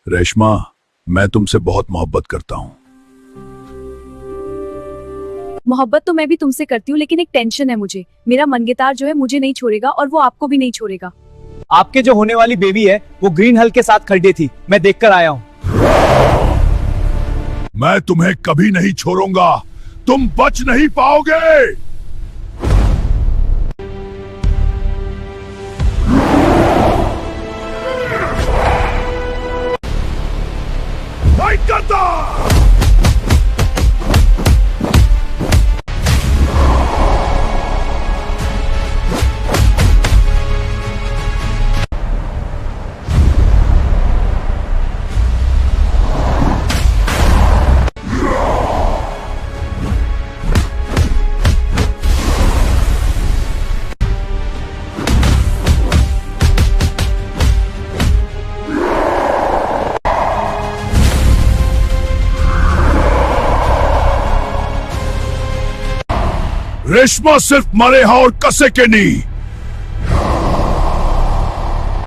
रेशमा, मैं तुमसे बहुत मोहब्बत करता हूँ। मोहब्बत तो मैं भी तुमसे करती हूँ, लेकिन एक टेंशन है मुझे। मेरा मनगेतार जो है मुझे नहीं छोड़ेगा और वो आपको भी नहीं छोड़ेगा। आपके जो होने वाली बेबी है वो ग्रीन हल के साथ खरीदी थी, मैं देखकर आया हूँ। मैं तुम्हें कभी नहीं छोड़ूंगा, तुम बच नहीं पाओगे। फाइट करता। रेशमा सिर्फ मरे और कसे के नहीं।